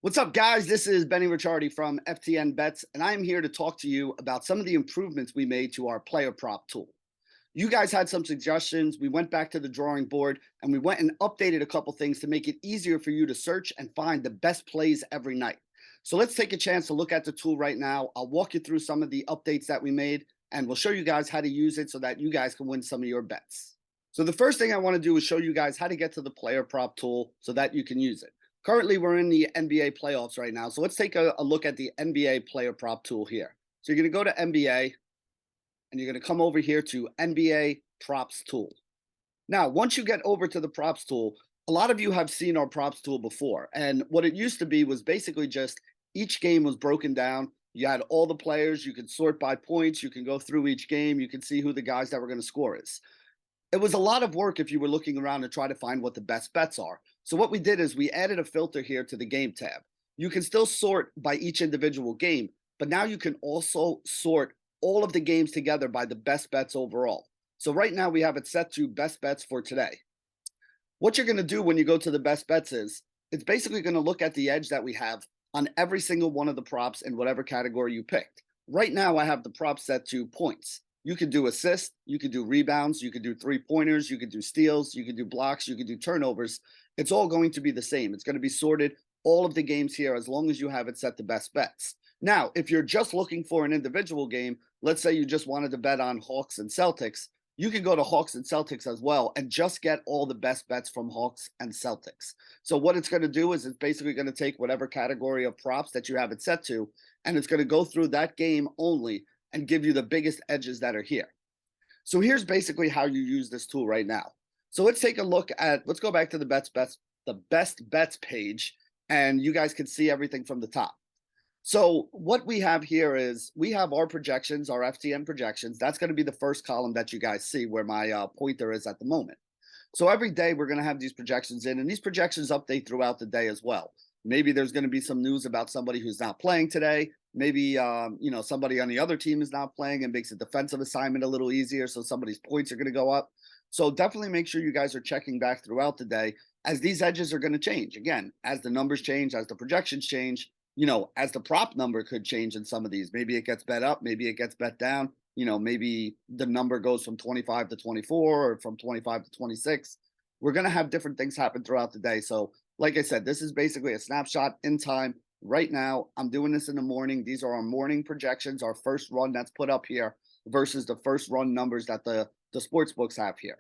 What's up, guys? This is Benny Ricciardi from FTN Bets, and I'm here to talk to you about some of the improvements we made to our player prop tool. You guys had some suggestions. We went back to the drawing board and we went and updated a couple things to make it easier for you to search and find the best plays every night. So let's take a chance to look at the tool right now. I'll walk you through some of the updates that we made, and we'll show you guys how to use it so that you guys can win some of your bets. So the first thing I want to do is show you guys how to get to the player prop tool so that you can use it. Currently, we're in the NBA playoffs right now. So let's take a look at the NBA player prop tool here. So you're going to go to NBA and you're going to come over here to NBA props tool. Now, once you get over to the props tool, a lot of you have seen our props tool before. And what it used to be was basically just each game was broken down. You had all the players. You could sort by points. You can go through each game. You can see who the guys that were going to score is. It was a lot of work if you were looking around to try to find what the best bets are. So what we did is we added a filter here to the game tab. You can still sort by each individual game, but now you can also sort all of the games together by the best bets overall. So right now we have it set to best bets for today. What you're going to do when you go to the best bets is it's basically going to look at the edge that we have on every single one of the props in whatever category you picked. Right now I have the prop set to points. You could do assists, you could do rebounds, you could do three-pointers, you could do steals, you could do blocks, you could do turnovers. It's all going to be the same. It's going to be sorted, all of the games here, as long as you have it set to best bets. Now, if you're just looking for an individual game, let's say you just wanted to bet on Hawks and Celtics, you can go to Hawks and Celtics as well and just get all the best bets from Hawks and Celtics. So what it's going to do is it's basically going to take whatever category of props that you have it set to, and it's going to go through that game only and give you the biggest edges that are here. So here's basically how you use this tool right now. So let's take a look at, let's go back to the best bets page, and you guys can see everything from the top. So what we have here is we have our projections, our FTN projections. That's going to be the first column that you guys see where my pointer is at the moment. So every day we're going to have these projections in, and these projections update throughout the day as well. Maybe there's going to be some news about somebody who's not playing today. Maybe somebody on the other team is not playing and makes a defensive assignment a little easier, so somebody's points are going to go up. So definitely make sure you guys are checking back throughout the day, as these edges are going to change. Again, as the numbers change, as the projections change, as the prop number could change in some of these. Maybe it gets bet up, maybe it gets bet down. Maybe the number goes from 25 to 24 or from 25 to 26. We're going to have different things happen throughout the day. So like I said, this is basically a snapshot in time. Right now, I'm doing this in the morning. These are our morning projections, our first run that's put up here versus the first run numbers that the sports books have here.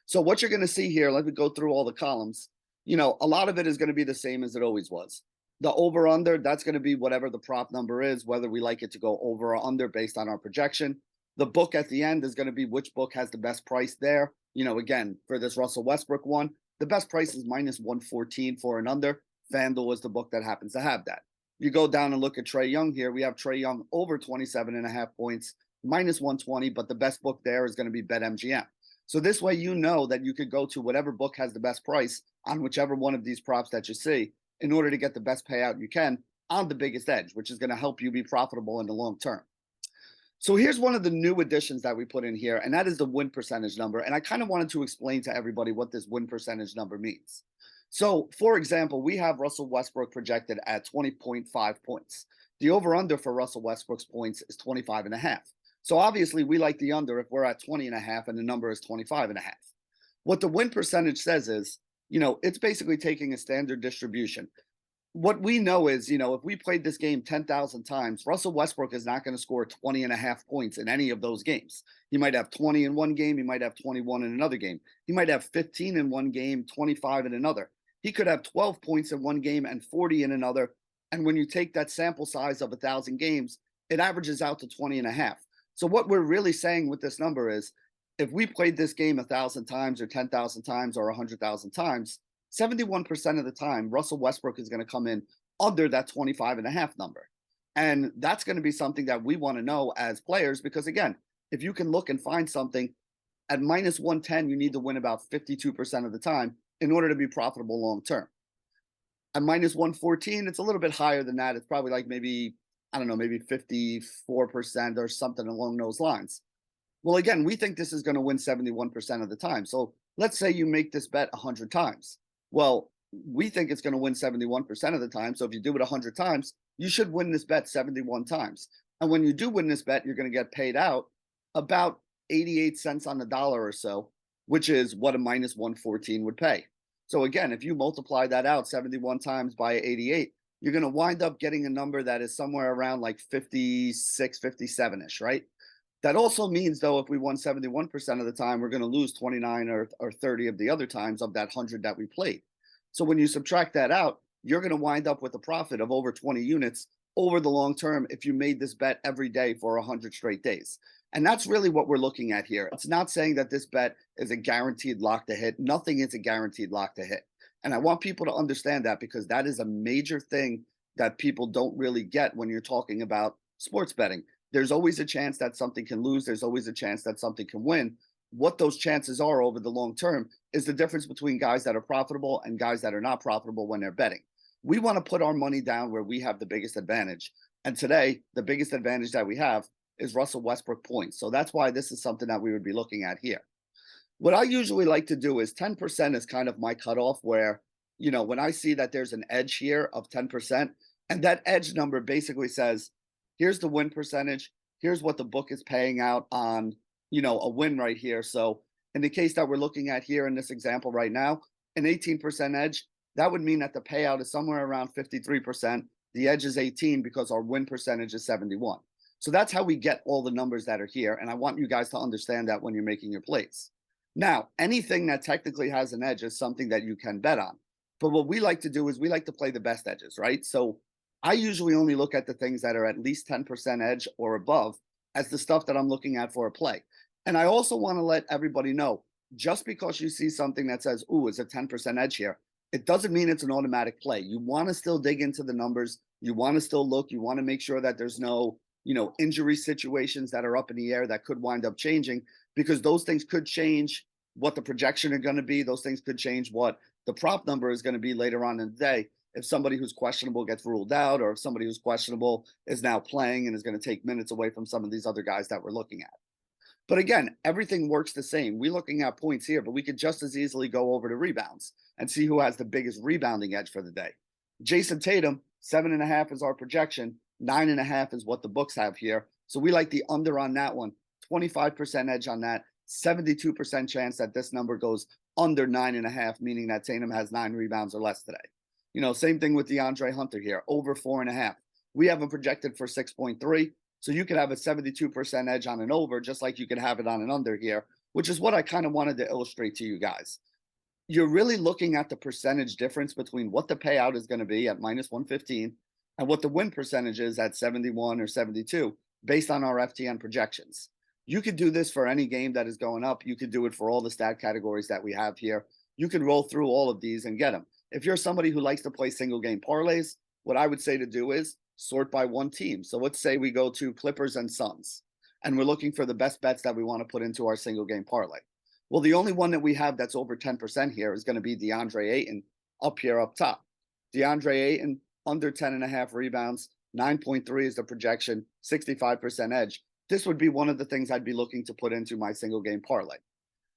So what you're going to see here, let me go through all the columns. A lot of it is going to be the same as it always was. The over under, that's going to be whatever the prop number is, whether we like it to go over or under based on our projection. The book at the end is going to be which book has the best price there. Again, for this Russell Westbrook one, the best price is minus 114 for an under. FanDuel is the book that happens to have that. You go down and look at Trae Young here. We have Trae Young over 27.5 points, minus 120, but the best book there is going to be BetMGM. So this way, that you could go to whatever book has the best price on whichever one of these props that you see in order to get the best payout you can on the biggest edge, which is going to help you be profitable in the long term. So here's one of the new additions that we put in here, and that is the win percentage number. And I kind of wanted to explain to everybody what this win percentage number means. So, for example, we have Russell Westbrook projected at 20.5 points. The over-under for Russell Westbrook's points is 25.5. So obviously, we like the under if we're at 20.5 and the number is 25.5. What the win percentage says is, it's basically taking a standard distribution. What we know is, if we played this game 10,000 times, Russell Westbrook is not going to score 20.5 points in any of those games. He might have 20 in one game. He might have 21 in another game. He might have 15 in one game, 25 in another. He could have 12 points in one game and 40 in another. And when you take that sample size of 1,000 games, it averages out to 20.5. So what we're really saying with this number is, if we played this game 1,000 times or 10,000 times or 100,000 times, 71% of the time, Russell Westbrook is going to come in under that 25.5 number. And that's going to be something that we want to know as players, because again, if you can look and find something at minus 110, you need to win about 52% of the time in order to be profitable long term. At minus 114, it's a little bit higher than that. It's probably like maybe 54% or something along those lines. Well, again, we think this is going to win 71% of the time. So let's say you make this bet 100 times. Well, we think it's going to win 71% of the time. So if you do it 100 times, you should win this bet 71 times. And when you do win this bet, you're going to get paid out about 88 cents on the dollar or so, which is what a minus 114 would pay. So again, if you multiply that out 71 times by 88, you're going to wind up getting a number that is somewhere around like 56, 57-ish, right? That also means, though, if we won 71% of the time, we're going to lose 29 or 30 of the other times of that 100 that we played. So when you subtract that out, you're going to wind up with a profit of over 20 units over the long term if you made this bet every day for 100 straight days. And that's really what we're looking at here. It's not saying that this bet is a guaranteed lock to hit. Nothing is a guaranteed lock to hit. And I want people to understand that, because that is a major thing that people don't really get when you're talking about sports betting. There's always a chance that something can lose. There's always a chance that something can win. What those chances are over the long term is the difference between guys that are profitable and guys that are not profitable when they're betting. We want to put our money down where we have the biggest advantage. And today, the biggest advantage that we have is Russell Westbrook points. So that's why this is something that we would be looking at here. What I usually like to do is 10% is kind of my cutoff, where, when I see that there's an edge here of 10%, and that edge number basically says, here's the win percentage, here's what the book is paying out on, a win right here. So in the case that we're looking at here in this example right now, an 18% edge, that would mean that the payout is somewhere around 53%. The edge is 18 because our win percentage is 71. So that's how we get all the numbers that are here. And I want you guys to understand that when you're making your plays. Now, anything that technically has an edge is something that you can bet on. But what we like to do is we like to play the best edges, right? So I usually only look at the things that are at least 10% edge or above as the stuff that I'm looking at for a play. And I also want to let everybody know, just because you see something that says, ooh, it's a 10% edge here, it doesn't mean it's an automatic play. You want to still dig into the numbers. You want to still look. You want to make sure that there's no, injury situations that are up in the air that could wind up changing, because those things could change what the projection are going to be. Those things could change what the prop number is going to be later on in the day. If somebody who's questionable gets ruled out, or if somebody who's questionable is now playing and is going to take minutes away from some of these other guys that we're looking at. But again, everything works the same. We're looking at points here, but we could just as easily go over to rebounds and see who has the biggest rebounding edge for the day. Jason Tatum, 7.5 is our projection. 9.5 is what the books have here. So we like the under on that one. 25% edge on that. 72% chance that this number goes under 9.5, meaning that Tatum has 9 rebounds or less today. Same thing with DeAndre Hunter here, over 4.5. We have him projected for 6.3. So you could have a 72% edge on an over, just like you could have it on an under here, which is what I kind of wanted to illustrate to you guys. You're really looking at the percentage difference between what the payout is going to be at minus 115 and what the win percentage is at 71 or 72 based on our FTN projections. You could do this for any game that is going up. You could do it for all the stat categories that we have here. You could roll through all of these and get them. If you're somebody who likes to play single game parlays, what I would say to do is sort by one team. So let's say we go to Clippers and Suns, and we're looking for the best bets that we want to put into our single game parlay. Well, the only one that we have that's over 10% here is going to be DeAndre Ayton up here up top. DeAndre Ayton, under 10.5 rebounds, 9.3 is the projection, 65% edge. This would be one of the things I'd be looking to put into my single game parlay.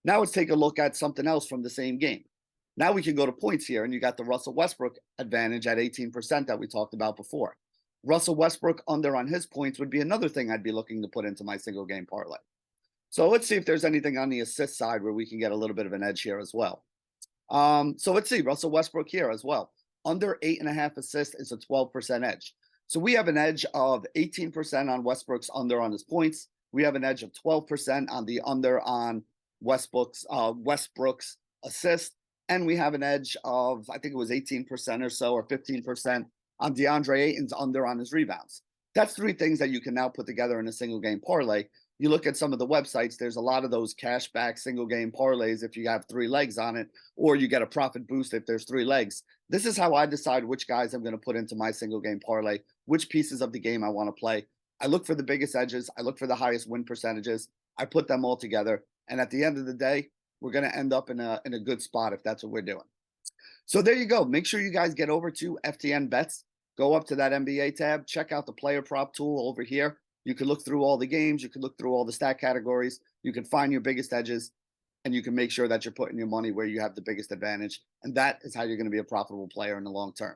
Now let's take a look at something else from the same game. Now we can go to points here, and you got the Russell Westbrook advantage at 18% that we talked about before. Russell Westbrook under on his points would be another thing I'd be looking to put into my single game parlay. So let's see if there's anything on the assist side where we can get a little bit of an edge here as well. So let's see, Russell Westbrook here as well. Under 8.5 assists is a 12% edge. So we have an edge of 18% on Westbrook's under on his points. We have an edge of 12% on the under on Westbrook's assist. And we have an edge of, I think it was 18% or so, or 15% on DeAndre Ayton's under on his rebounds. That's 3 things that you can now put together in a single game parlay. You look at some of the websites, there's a lot of those cashback single game parlays if you have 3 legs on it, or you get a profit boost if there's 3 legs. This is how I decide which guys I'm going to put into my single game parlay, which pieces of the game I want to play. I look for the biggest edges. I look for the highest win percentages. I put them all together. And at the end of the day, we're going to end up in a good spot if that's what we're doing. So there you go. Make sure you guys get over to FTN Bets. Go up to that NBA tab. Check out the player prop tool over here. You can look through all the games. You can look through all the stat categories. You can find your biggest edges. and you can make sure that you're putting your money where you have the biggest advantage. And that is how you're going to be a profitable player in the long term.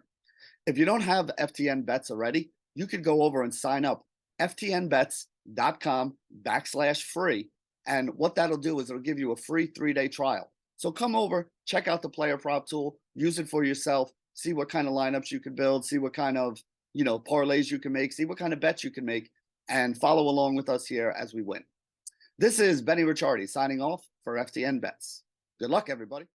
If you don't have FTN Bets already, you could go over and sign up ftnbets.com/free. And what that'll do is it'll give you a free 3-day trial. So come over, check out the player prop tool, use it for yourself, see what kind of lineups you can build, see what kind of, parlays you can make, see what kind of bets you can make, and follow along with us here as we win. This is Benny Ricciardi signing off for FTN Bets. Good luck, everybody.